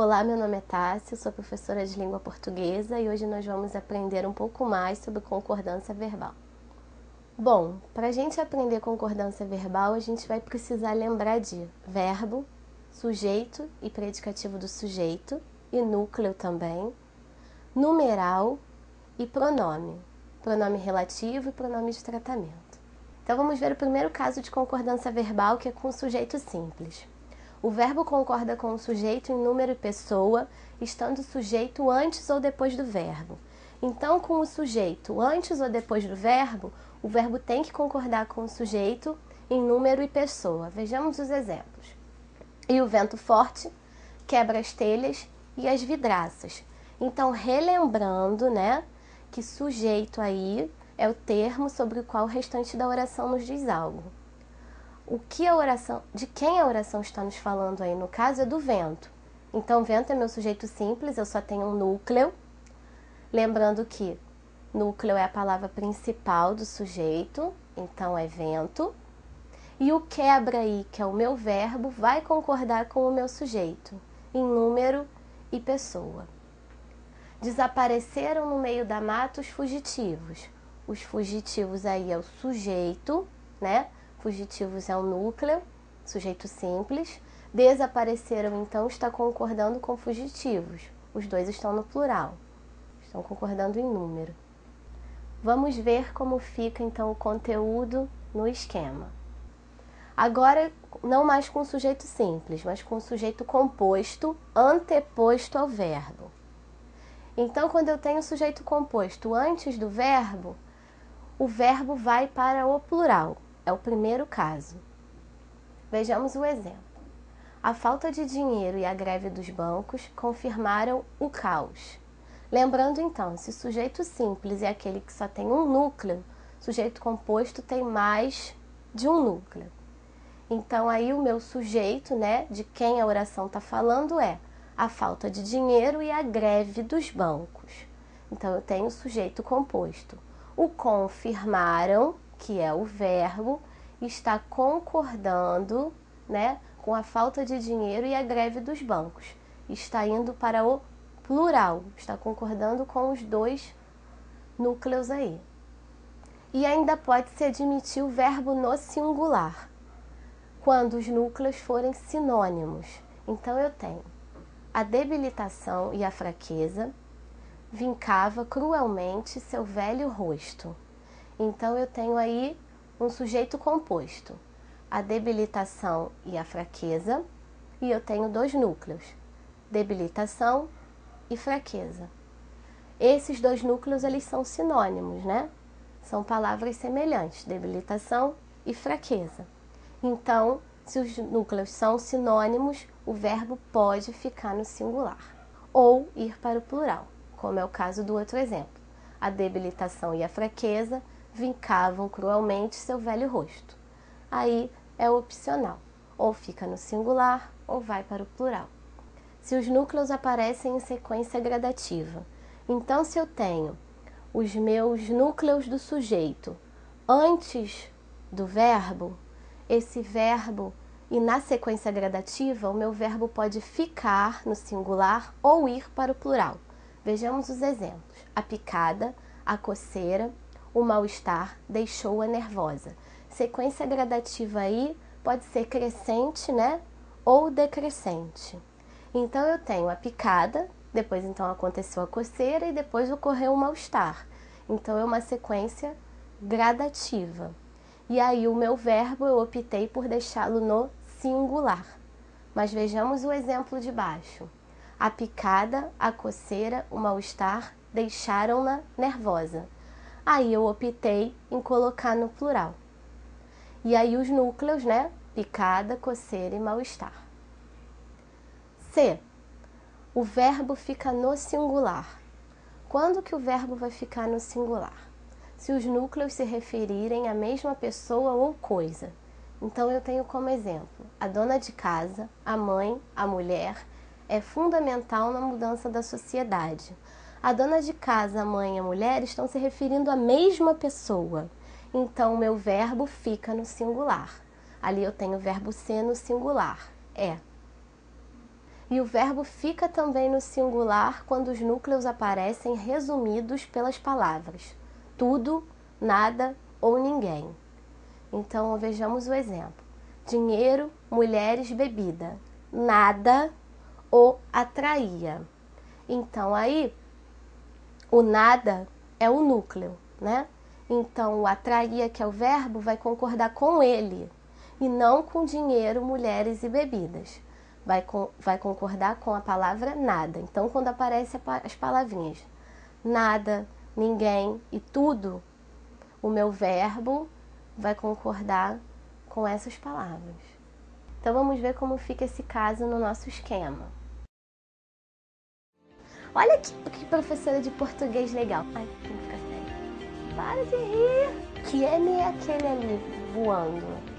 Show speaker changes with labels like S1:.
S1: Olá, meu nome é Tássia, sou professora de língua portuguesa e hoje nós vamos aprender um pouco mais sobre concordância verbal. Bom, para a gente aprender concordância verbal, a gente vai precisar lembrar de verbo, sujeito e predicativo do sujeito, e núcleo também, numeral e pronome relativo e pronome de tratamento. Então vamos ver o primeiro caso de concordância verbal, que é com o sujeito simples. O verbo concorda com o sujeito em número e pessoa, estando o sujeito antes ou depois do verbo. Então, com o sujeito antes ou depois do verbo, o verbo tem que concordar com o sujeito em número e pessoa. Vejamos os exemplos. E o vento forte quebra as telhas e as vidraças. Então, relembrando, que sujeito aí é o termo sobre o qual o restante da oração nos diz algo. De quem a oração está nos falando aí, no caso, é do vento. Então, vento é meu sujeito simples, eu só tenho um núcleo. Lembrando que núcleo é a palavra principal do sujeito, então é vento. E o quebra aí, que é o meu verbo, vai concordar com o meu sujeito, em número e pessoa. Desapareceram no meio da mata os fugitivos. Os fugitivos aí é o sujeito, Fugitivos é o núcleo, sujeito simples. Desapareceram, então, está concordando com fugitivos. Os dois estão no plural, estão concordando em número. Vamos ver como fica, então, o conteúdo no esquema. Agora, não mais com o sujeito simples, mas com o sujeito composto anteposto ao verbo. Então, quando eu tenho o sujeito composto antes do verbo, o verbo vai para o plural. É o primeiro caso. Vejamos o exemplo. A falta de dinheiro e a greve dos bancos confirmaram o caos. Lembrando então, se o sujeito simples é aquele que só tem um núcleo, o sujeito composto tem mais de um núcleo. Então aí o meu sujeito, de quem a oração está falando é a falta de dinheiro e a greve dos bancos. Então eu tenho o sujeito composto. O confirmaram, que é o verbo, está concordando, com a falta de dinheiro e a greve dos bancos. Está indo para o plural, está concordando com os dois núcleos aí. E ainda pode-se admitir o verbo no singular, quando os núcleos forem sinônimos. Então eu tenho a debilitação e a fraqueza, vincava cruelmente seu velho rosto. Então eu tenho aí um sujeito composto, a debilitação e a fraqueza, e eu tenho dois núcleos, debilitação e fraqueza. Esses dois núcleos, eles são sinônimos, São palavras semelhantes, debilitação e fraqueza. Então, se os núcleos são sinônimos, o verbo pode ficar no singular ou ir para o plural, como é o caso do outro exemplo. A debilitação e a fraqueza vincavam cruelmente seu velho rosto. Aí é opcional, ou fica no singular ou vai para o plural. Se os núcleos aparecem em sequência gradativa, então se eu tenho os meus núcleos do sujeito antes do verbo, esse verbo, e na sequência gradativa, o meu verbo pode ficar no singular ou ir para o plural. Vejamos os exemplos. A picada, a coceira, o mal-estar deixou-a nervosa. Sequência gradativa aí pode ser crescente, ou decrescente. Então eu tenho a picada, depois então aconteceu a coceira e depois ocorreu o mal-estar. Então é uma sequência gradativa. E aí o meu verbo eu optei por deixá-lo no singular. Mas vejamos o exemplo de baixo. A picada, a coceira, o mal-estar deixaram-na nervosa. Aí eu optei em colocar no plural. E aí os núcleos, picada, coceira e mal-estar. C. O verbo fica no singular. Quando que o verbo vai ficar no singular? Se os núcleos se referirem à mesma pessoa ou coisa. Então eu tenho como exemplo, a dona de casa, a mãe, a mulher, é fundamental na mudança da sociedade. A dona de casa, a mãe e a mulher estão se referindo à mesma pessoa. Então o meu verbo fica no singular. Ali eu tenho o verbo ser no singular, é. E o verbo fica também no singular quando os núcleos aparecem resumidos pelas palavras tudo, nada ou ninguém. Então, vejamos o exemplo. Dinheiro, mulheres, bebida. Nada o atraía. Então, aí, o nada é o núcleo, né? Então, o atraía, que é o verbo, vai concordar com ele e não com dinheiro, mulheres e bebidas. Vai concordar com a palavra nada. Então, quando aparecem as palavrinhas nada, ninguém e tudo, o meu verbo vai concordar com essas palavras. Então, vamos ver como fica esse caso no nosso esquema. Olha que professora de português legal. Ai, tem que ficar sério. Para de rir. Que M é aquele ali voando?